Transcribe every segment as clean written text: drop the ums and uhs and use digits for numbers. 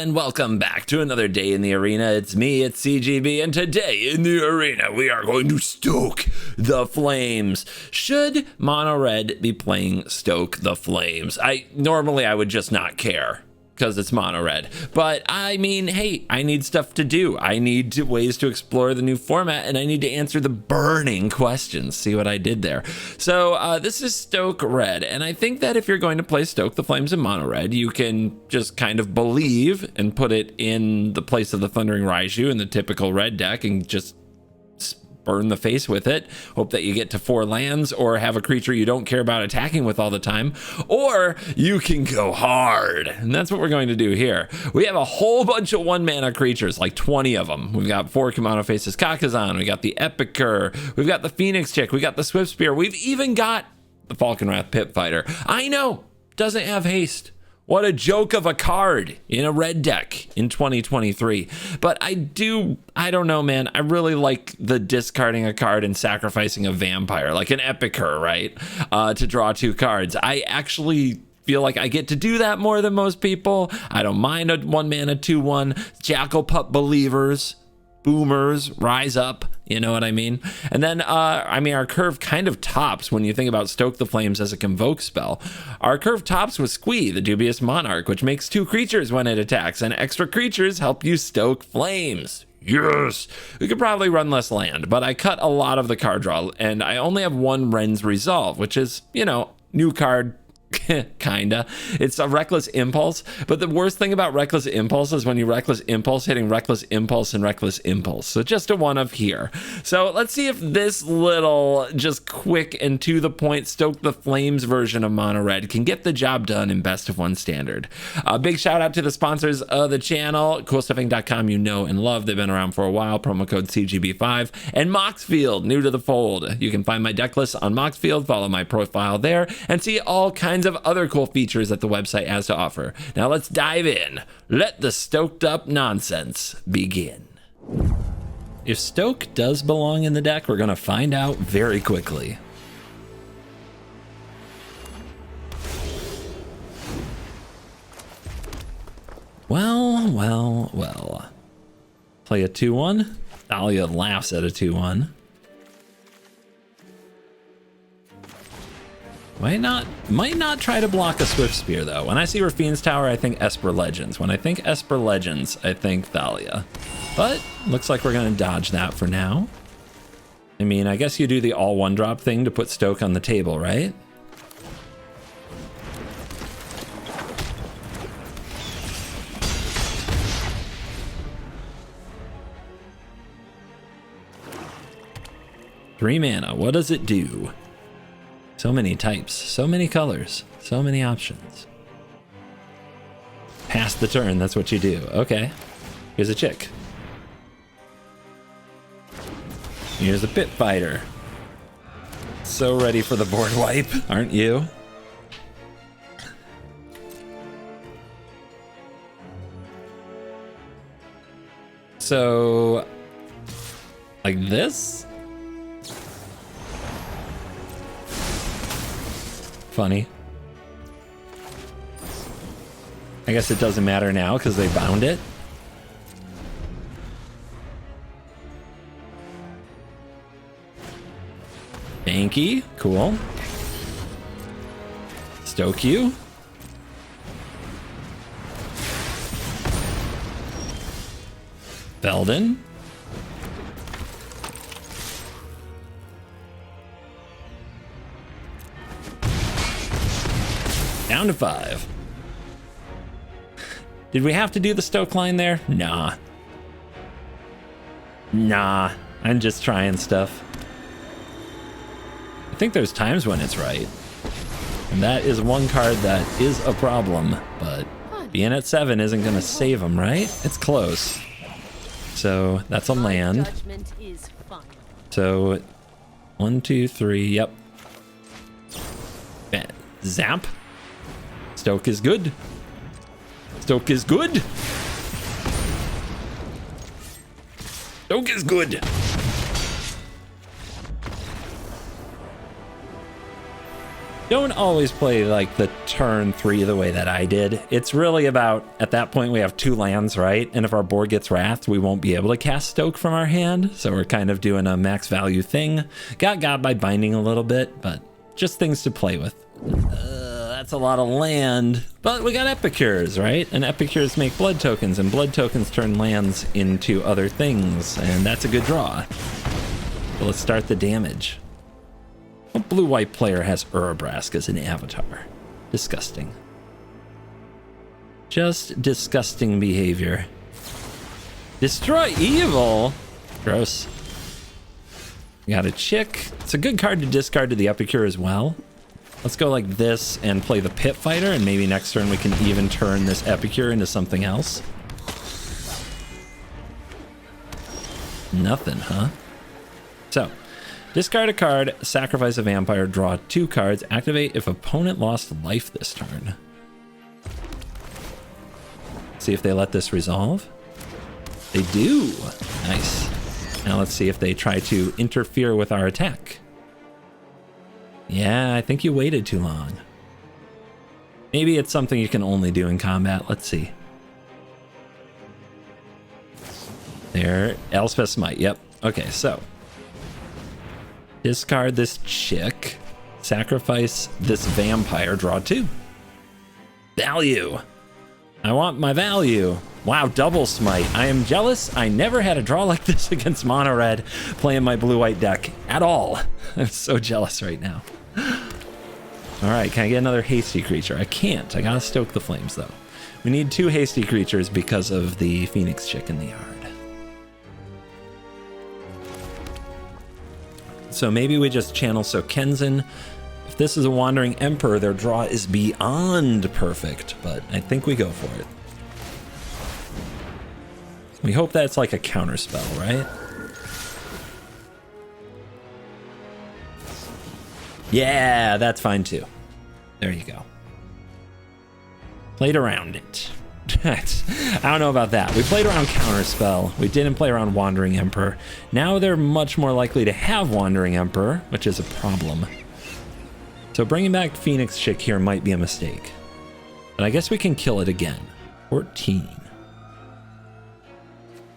and welcome back to another day in the arena. It's me, it's CGB, and today in the arena we are going to Stoke the Flames. Should Mono Red be playing Stoke the Flames? Normally I would just not care, because it's Mono Red. But I mean, hey, I need stuff to do. I need ways to explore the new format, and I need to answer the burning questions. See what I did there? So this is Stoke Red, and I think that if you're going to play Stoke the Flames in Mono Red, you can just kind of believe and put it in the place of the Thundering Raiju in the typical red deck and just burn the face with it. Hope that you get to 4 lands or have a creature you don't care about attacking with all the time. Or you can go hard. And that's what we're going to do here. We have a whole bunch of 1-mana creatures, like 20 of them. We've got 4 Kimono Faces Kakazan. We got the Epicur. We've got the Phoenix Chick. We got the Swift Spear. We've even got the Falconwrath Pit Fighter. I know, doesn't have haste. What a joke of a card in a red deck in 2023. But I don't know, man. I really like the discarding a card and sacrificing a vampire, like an Epicur, right? To draw 2 cards. I actually feel like I get to do that more than most people. I don't mind a 1-mana 2/1. Jackal Pup Believers, Boomers, Rise Up. You know what I mean? And then, our curve kind of tops when you think about Stoke the Flames as a Convoke spell. Our curve tops with Squee, the Dubious Monarch, which makes 2 creatures when it attacks, and extra creatures help you Stoke Flames. Yes! We could probably run less land, but I cut a lot of the card draw, and I only have 1 Ren's Resolve, which is, new card. Kinda. It's a Reckless Impulse, but the worst thing about Reckless Impulse is when you Reckless Impulse, hitting Reckless Impulse and Reckless Impulse. So just a 1 of here. So let's see if this little, just quick and to the point Stoke the Flames version of Mono Red can get the job done in best of 1 standard. A big shout out to the sponsors of the channel, coolstuffing.com, you know and love. They've been around for a while. Promo code CGB5 and Moxfield, new to the fold. You can find my deck list on Moxfield, follow my profile there, and see all kinds of other cool features that the website has to offer. Now let's dive in. Let the stoked up nonsense begin. If Stoke does belong in the deck, we're going to find out very quickly. Well. Play a 2/1. Thalia laughs at a 2/1. Might not try to block a Swift Spear, though. When I see Rafine's Tower, I think Esper Legends. When I think Esper Legends, I think Thalia. But looks like we're going to dodge that for now. I mean, I guess you do the all 1-drop thing to put Stoke on the table, right? Three mana, what does it do? So many types, so many colors, so many options. Pass the turn, that's what you do. Okay, here's a chick. Here's a Pit Fighter. So ready for the board wipe, aren't you? So, like this? Funny. I guess it doesn't matter now because they bound it. Banky, cool. Stoke you. Belden. Down to 5. Did we have to do the Stoke line there? Nah. I'm just trying stuff. I think there's times when it's right. And that is one card that is a problem, but being at 7 isn't going to save them, right? It's close. So that's a land. So 1, 2, 3, yep. Zap. Stoke is good. Stoke is good. Stoke is good. Don't always play like the turn 3 the way that I did. It's really about, at that point we have 2 lands, right? And if our board gets wrathed, we won't be able to cast Stoke from our hand. So we're kind of doing a max value thing. Got by binding a little bit, but just things to play with. That's a lot of land, but we got epicures, right? And epicures make blood tokens, and blood tokens turn lands into other things, and that's a good draw. So let's start the damage. What blue-white player has Urabrask as an avatar? Disgusting. Just disgusting behavior. Destroy evil? Gross. We got a chick. It's a good card to discard to the epicure as well. Let's go like this and play the pit fighter, and maybe next turn we can even turn this epicure into something else. Nothing, huh? So, discard a card, sacrifice a vampire, draw 2 cards, activate if opponent lost life this turn. See if they let this resolve. They do. Nice. Now let's see if they try to interfere with our attack. Yeah, I think you waited too long. Maybe it's something you can only do in combat. Let's see. There, Elspeth Smite. Yep. Okay, so discard this chick, sacrifice this vampire, draw 2. Value. I want my value. Wow, double smite. I am jealous. I never had a draw like this against mono red playing my blue-white deck at all. I'm so jealous right now. All right, can I get another hasty creature? I can't. I gotta stoke the flames though. We need 2 hasty creatures because of the Phoenix chick in the yard. So maybe we just channel Sokenzen. If this is a Wandering Emperor, their draw is beyond perfect, but I think we go for it. We hope that's like a counter spell, right? Yeah, that's fine too. There you go. Played around it. I don't know about that. We played around Counterspell. We didn't play around Wandering Emperor. Now they're much more likely to have Wandering Emperor, which is a problem. So bringing back Phoenix Chick here might be a mistake. But I guess we can kill it again. 14.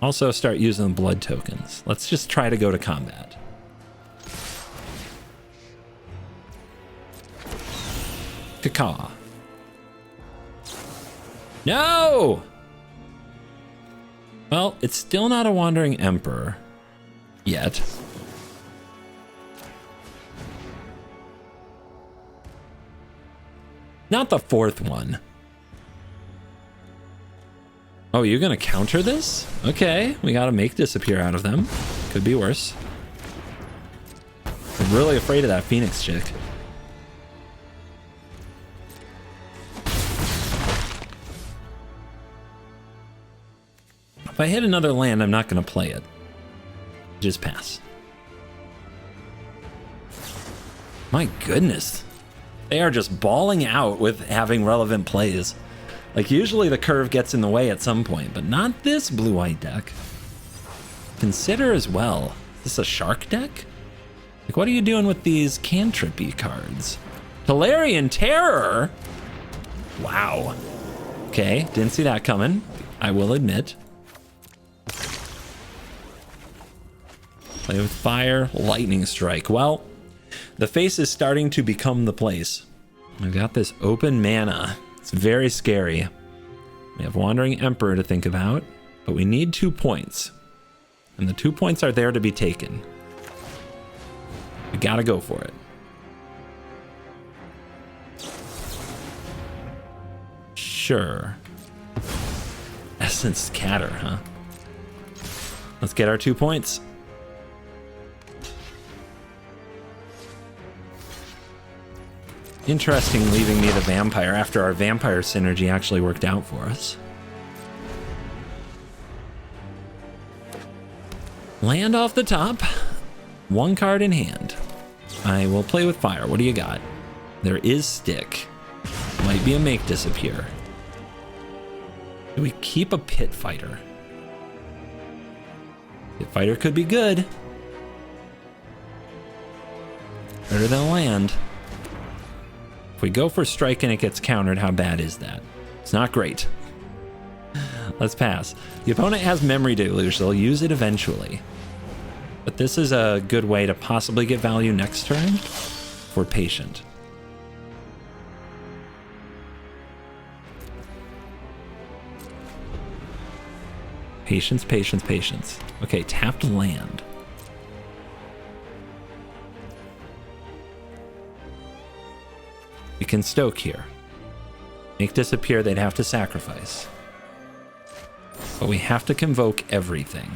Also start using blood tokens. Let's just try to go to combat. Caca. No! Well, it's still not a Wandering Emperor yet. Not the 4th one. Oh, you're gonna counter this? Okay, we gotta make disappear out of them. Could be worse. I'm really afraid of that Phoenix chick. If I hit another land, I'm not gonna play it. Just pass. My goodness. They are just balling out with having relevant plays. Like, usually the curve gets in the way at some point, but not this blue-white deck. Consider as well. Is this a shark deck? Like, what are you doing with these cantripy cards? Tolarian Terror? Wow. Okay, didn't see that coming, I will admit. Play with fire, lightning strike. Well, the face is starting to become the place. I've got this open mana. It's very scary. We have Wandering Emperor to think about, but we need 2 points. And the 2 points are there to be taken. We gotta go for it. Sure. Essence Scatter, huh? Let's get our 2 points. Interesting leaving me the vampire after our vampire synergy actually worked out for us. Land off the top. 1 card in hand. I will play with fire. What do you got? There is stick. Might be a make disappear. Do we keep a pit fighter? Pit fighter could be good. Better than a land. If we go for strike and it gets countered, how bad is that? It's not great. Let's pass. The opponent has memory deluge. They'll use it eventually. But this is a good way to possibly get value next turn for patient. Patience, patience, patience. Okay, tapped land. We can Stoke here. Make disappear, they'd have to sacrifice. But we have to convoke everything.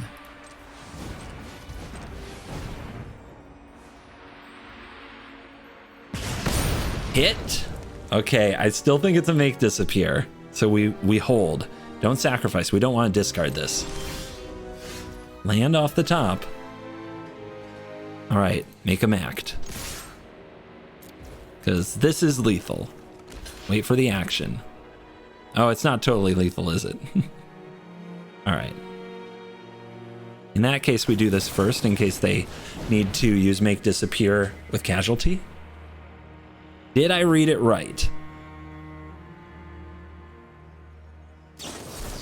Hit? Okay, I still think it's a make disappear. So we hold. Don't sacrifice. We don't want to discard this. Land off the top. All right, make them act. Because this is lethal. Wait for the action. Oh, it's not totally lethal, is it? All right. In that case, we do this first in case they need to use make disappear with casualty. Did I read it right?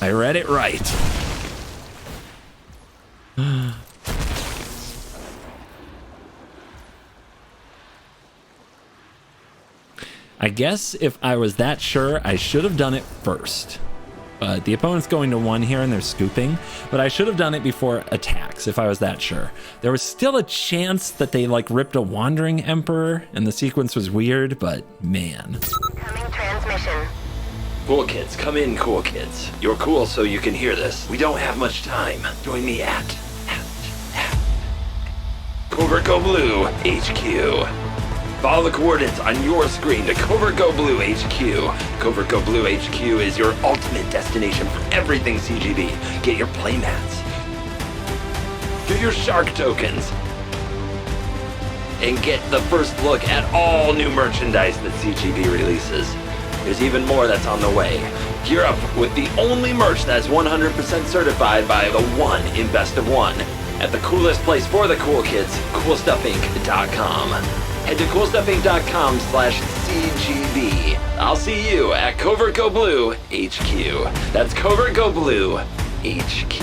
I read it right. I guess if I was that sure, I should have done it first. But the opponent's going to 1 here and they're scooping, but I should have done it before attacks if I was that sure. There was still a chance that they like ripped a Wandering Emperor and the sequence was weird, but man. Coming transmission. Cool kids, come in, cool kids. You're cool so you can hear this. We don't have much time. Join me at CovertGoBlue HQ. Follow the coordinates on your screen to CovertGoBlue HQ. CovertGoBlue HQ is your ultimate destination for everything CGB. Get your playmats. Get your shark tokens. And get the first look at all new merchandise that CGB releases. There's even more that's on the way. Gear up with the only merch that's 100% certified by the one in Best of One. At the coolest place for the cool kids, CoolStuffInc.com. Head to CoolStuffInc.com/CGB. I'll see you at CovertGoBlue HQ. That's CovertGoBlue HQ.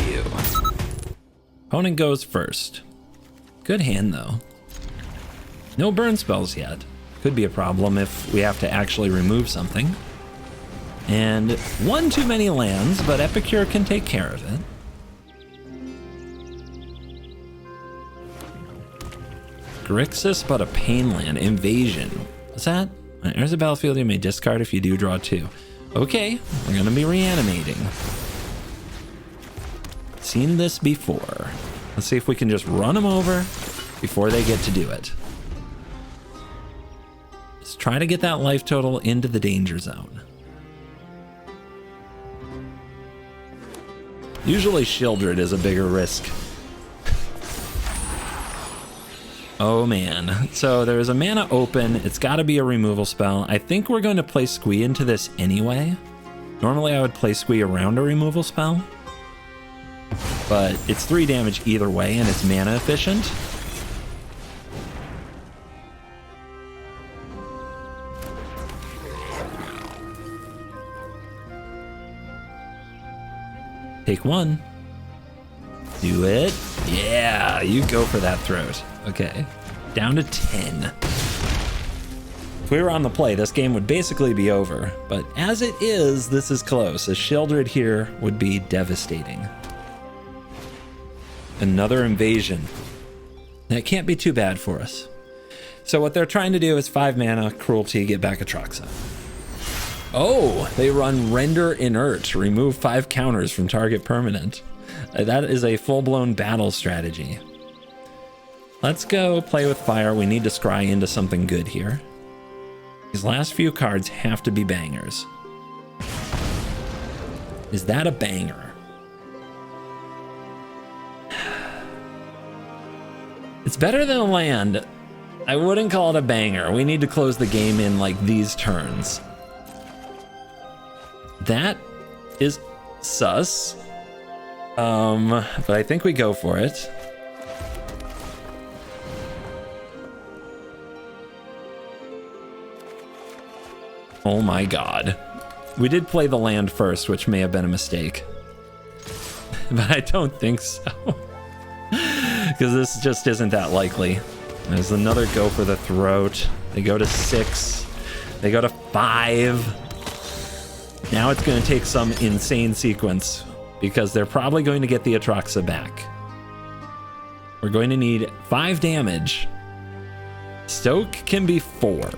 Opponent goes first. Good hand though. No burn spells yet. Could be a problem if we have to actually remove something. And one too many lands, but Epicure can take care of it. Grixis, but a pain land. Invasion. What's that? There's a battlefield you may discard if you do draw 2. Okay, we're gonna be reanimating. Seen this before. Let's see if we can just run them over before they get to do it. Let's try to get that life total into the danger zone. Usually Shieldred is a bigger risk. Oh man, so there's a mana open. It's got to be a removal spell. I think we're going to play Squee into this anyway. Normally I would play Squee around a removal spell, but it's 3 damage either way and it's mana efficient. Take 1. Do it. Yeah, you go for that throat. Okay, down to 10. If we were on the play, this game would basically be over. But as it is, this is close. A Shieldred here would be devastating. Another invasion. That can't be too bad for us. So what they're trying to do is 5 mana, Cruelty, get back Atraxa. Oh, they run Render Inert. Remove 5 counters from target permanent. That is a full-blown battle strategy. Let's go play with fire. We need to scry into something good here. These last few cards have to be bangers. Is that a banger? It's better than a land. I wouldn't call it a banger. We need to close the game in like these turns. That is sus. But I think we go for it. Oh my god. We did play the land first, which may have been a mistake. But I don't think so. Because this just isn't that likely. There's another go for the throat. They go to 6. They go to 5. Now it's going to take some insane sequence because they're probably going to get the Atraxa back. We're going to need 5 damage. Stoke can be 4.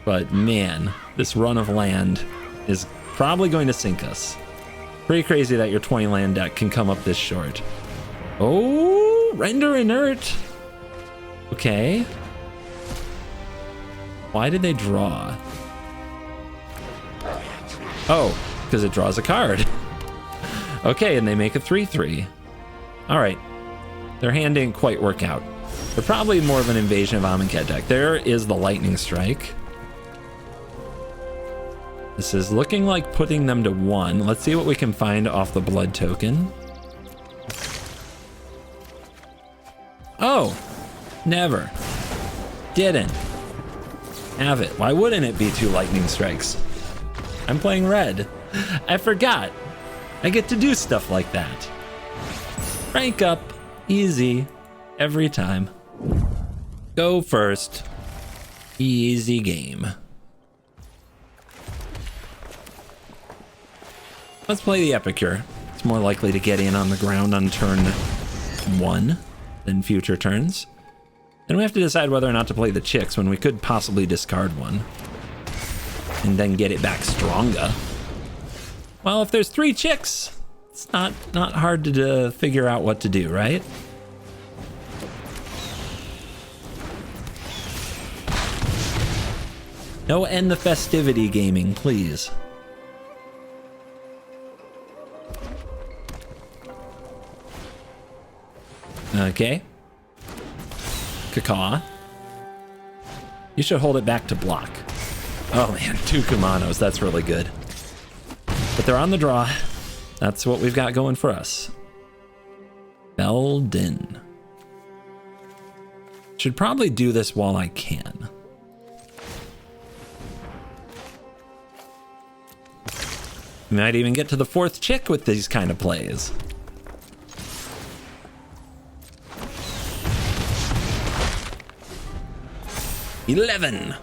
But man, this run of land is probably going to sink us. Pretty crazy that your 20 land deck can come up this short. Oh, render inert. Okay. Why did they draw? Oh, because it draws a card. Okay, and they make a 3/3. All right. Their hand didn't quite work out. They're probably more of an Invasion of Amonkhet deck. There is the Lightning Strike. This is looking like putting them to 1. Let's see what we can find off the blood token. Oh, never. Didn't. Have it. Why wouldn't it be 2 lightning strikes? I'm playing red. I forgot. I get to do stuff like that. Rank up. Easy. Every time. Go first. Easy game. Let's play the Epicure. It's more likely to get in on the ground on turn 1 than future turns. And we have to decide whether or not to play the Chicks when we could possibly discard one. And then get it back stronger. Well, if there's 3 Chicks, it's not hard to figure out what to do, right? No end the festivity gaming, please. Okay. Cacaw. You should hold it back to block. Oh man, 2 Kumanos, that's really good. But they're on the draw. That's what we've got going for us. Belden. Should probably do this while I can. Might even get to the 4th Chick with these kind of plays. $11.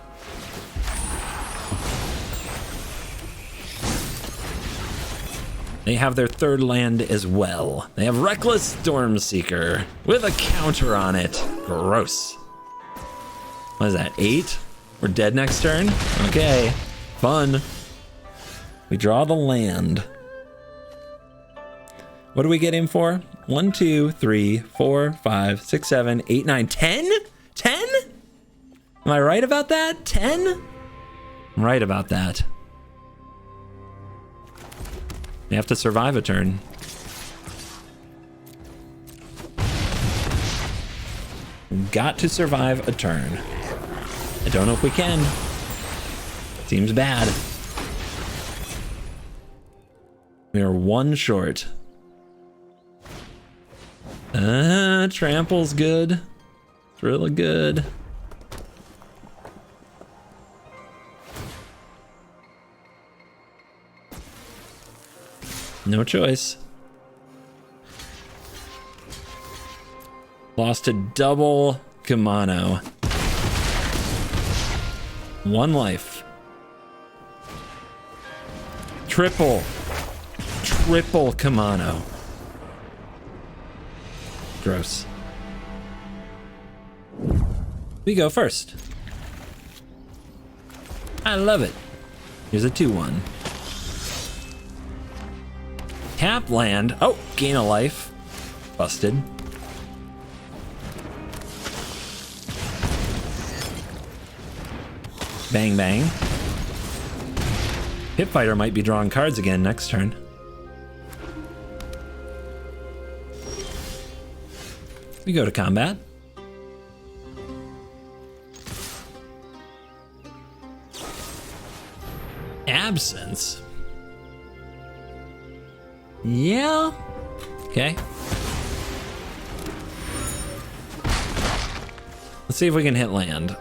They have their 3rd land as well. They have Reckless Stormseeker with a counter on it. Gross. What is that, 8? We're dead next turn? Okay, fun. We draw the land. What do we get in for? 1, 2, 3, 4, 5, 6, 7, 8, 9, 10? 10? Am I right about that? 10? I'm right about that. We have to survive a turn. Got to survive a turn. I don't know if we can. Seems bad. We are 1 short. Trample's good. It's really good. No choice. Lost to double Kumano. 1 life. Triple Kumano. Gross. We go first. I love it. Here's a 2/1. Tap land. Oh, gain a life. Busted. Bang, bang. Hit Fighter might be drawing cards again next turn. We go to combat. Absence. Yeah. Okay. Let's see if we can hit land.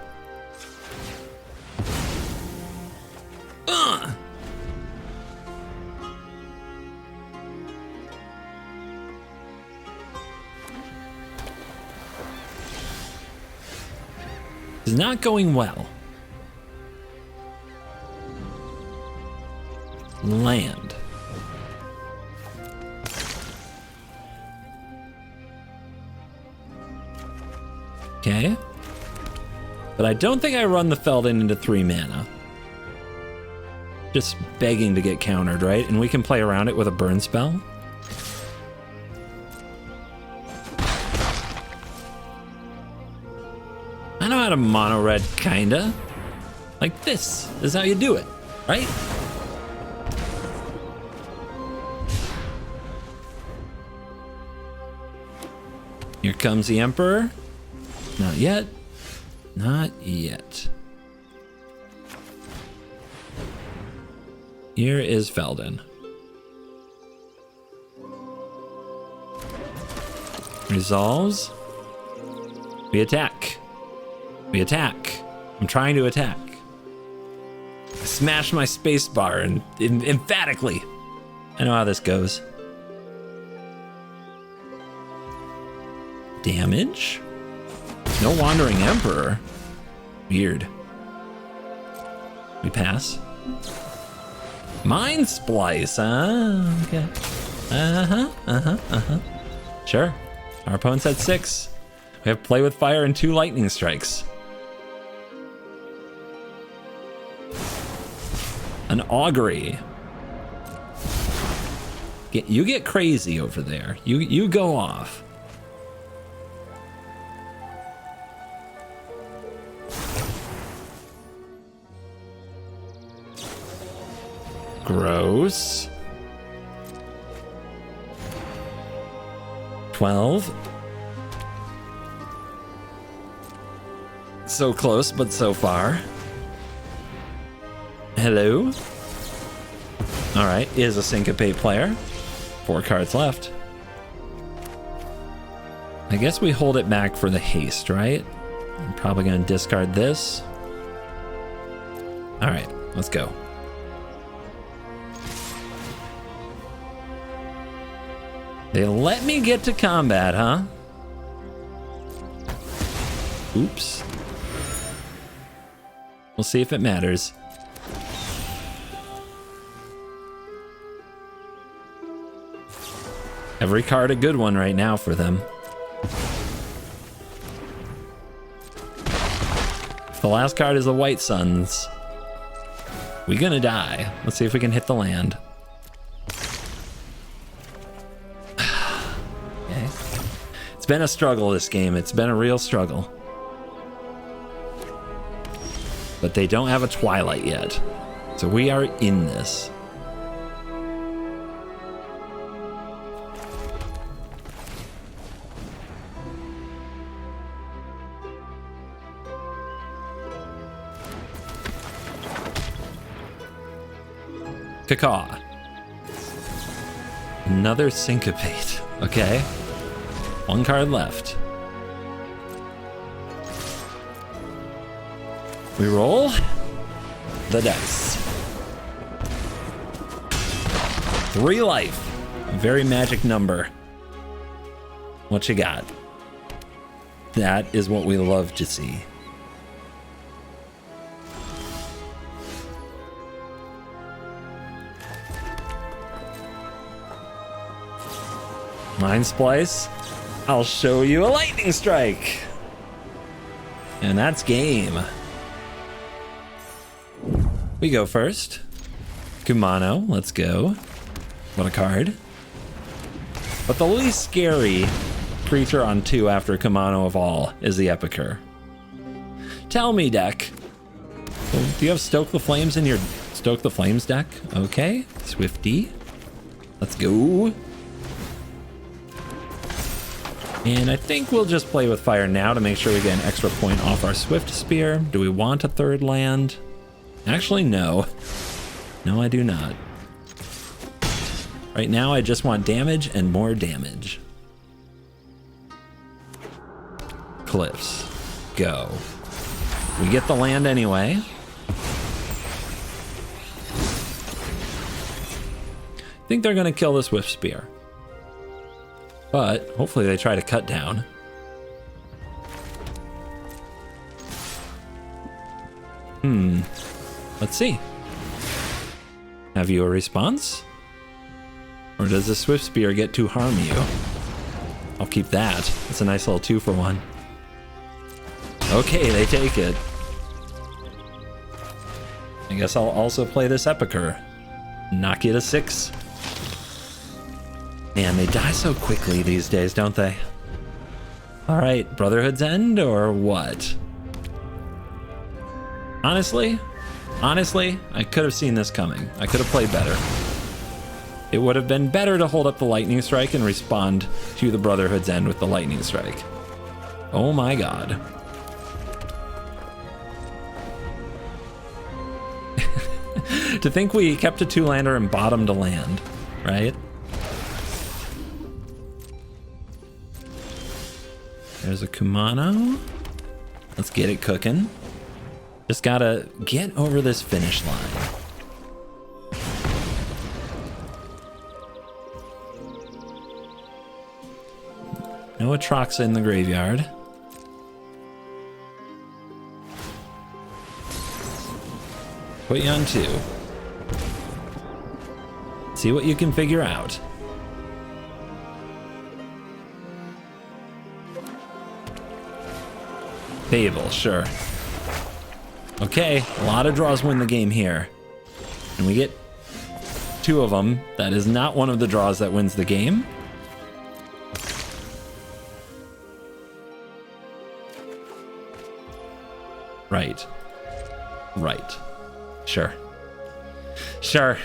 is not going well. Land. Okay. But I don't think I run the Feldon into 3 mana. Just begging to get countered, right? And we can play around it with a burn spell. I know how to mono red, kinda. Like this is how you do it, right? Here comes the Emperor. Not yet. Not yet. Here is Feldon. Resolves. We attack. We attack. I'm trying to attack. I smash my space bar and emphatically. I know how this goes. Damage? No Wandering Emperor. Weird. We pass. Mind Splice, huh? Okay. Sure. Our opponent's at 6. We have Play with Fire and 2 Lightning Strikes. An Augury. You get crazy over there. You go off. Gross. 12. So close, but so far. Hello. All right, is a Syncopate player. 4 cards left. I guess we hold it back for the haste, right? I'm probably gonna discard this. All right, let's go. They let me get to combat, huh? Oops. We'll see if it matters. Every card a good one right now for them. If the last card is the White Suns, we gonna die. Let's see if we can hit the land. Okay. It's been a struggle, this game. It's been a real struggle. But they don't have a Twilight yet. So we are in this. Cacaw. Another Syncopate. Okay. 1 card left. We roll the dice. 3 life. A very magic number. What you got? That is what we love to see. Mind Splice. I'll show you a Lightning Strike. And that's game. We go first. Kumano, let's go. What a card. But the least scary creature on 2 after Kumano of all is the Epicure. Tell me, deck. Do you have Stoke the Flames in your Stoke the Flames deck? Okay, Swifty. Let's go. And I think we'll just play with fire now to make sure we get an extra point off our Swift Spear. Do we want a 3rd land? Actually, no. No, I do not. Right now, I just want damage and more damage. Cliffs. Go. We get the land anyway. I think they're going to kill the Swift Spear. But hopefully they try to cut down. Let's see. Have you a response? Or does the Swift Spear get to harm you? I'll keep that. It's a nice little 2-for-1. Okay, they take it. I guess I'll also play this Epicure. Knock you to 6. Man, they die so quickly these days, don't they? Alright, Brotherhood's End or what? Honestly, I could have seen this coming. I could have played better. It would have been better to hold up the Lightning Strike and respond to the Brotherhood's End with the Lightning Strike. Oh my god. To think we kept a 2-lander and bottomed a land, right? There's a Kumano. Let's get it cooking. Just gotta get over this finish line. No Atroxa in the graveyard. Put you on 2. See what you can figure out. Babel, sure. Okay, a lot of draws win the game here. And we get 2 of them. That is not one of the draws that wins the game. Right. Right. Sure. Sure.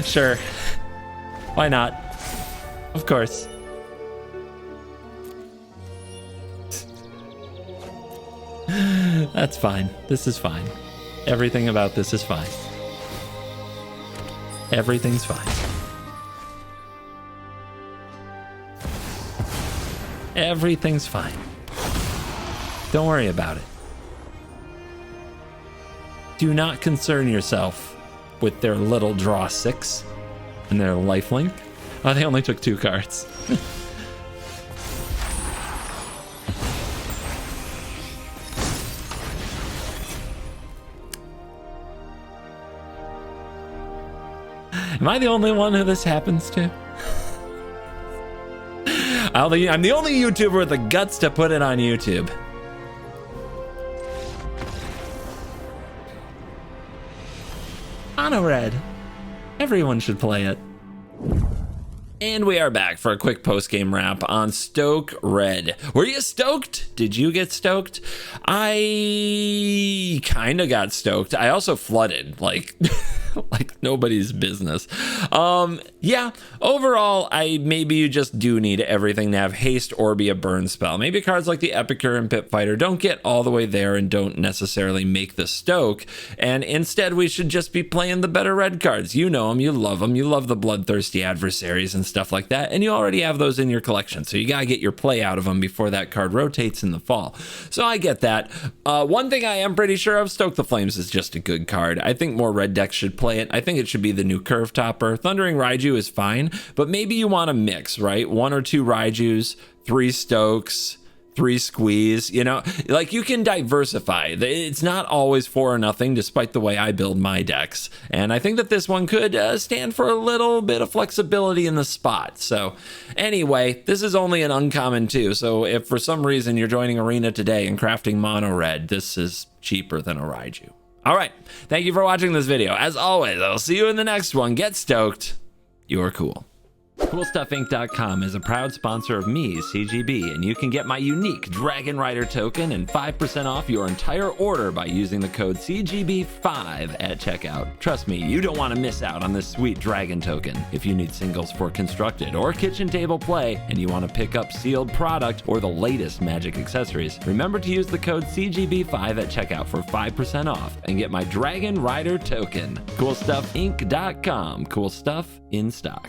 Sure. Why not? Of course. That's fine. This is fine. Everything about this is fine. Everything's fine. Everything's fine. Don't worry about it. Do not concern yourself with their little draw 6 and their lifelink. Oh, they only took 2 cards. Am I the only one who this happens to? I'm the only YouTuber with the guts to put it on YouTube. Mono Red. Everyone should play it. And we are back for a quick post-game wrap on Stoke Red. Were you stoked? Did you get stoked? I kind of got stoked. I also flooded, like nobody's business. Yeah, overall, maybe you just do need everything to have haste or be a burn spell. Maybe cards like the Epicure and Pit Fighter don't get all the way there and don't necessarily make the Stoke. And instead, we should just be playing the better red cards. You know them, you love the bloodthirsty adversaries and stuff like that. And you already have those in your collection. So you gotta get your play out of them before that card rotates in the fall. So I get that. One thing I am pretty sure of, Stoke the Flames is just a good card. I think more red decks should play it. I think it should be the new curve topper. Thundering Raiju is fine, but maybe you want to mix, right? 1 or 2 Raijus, 3 Stokes, 3 Squeeze, you know, like you can diversify. It's not always 4 or nothing, despite the way I build my decks. And I think that this one could stand for a little bit of flexibility in the spot. So anyway, this is only an uncommon too. So if for some reason you're joining Arena today and crafting mono red, this is cheaper than a Raiju. All right, thank you for watching this video. As always, I'll see you in the next one. Get stoked. You're cool. CoolStuffInc.com is a proud sponsor of me, CGB, and you can get my unique Dragon Rider token and 5% off your entire order by using the code CGB5 at checkout. Trust me, you don't want to miss out on this sweet Dragon token. If you need singles for constructed or kitchen table play, and you want to pick up sealed product or the latest Magic accessories, remember to use the code CGB5 at checkout for 5% off and get my Dragon Rider token. CoolStuffInc.com. Cool stuff in stock.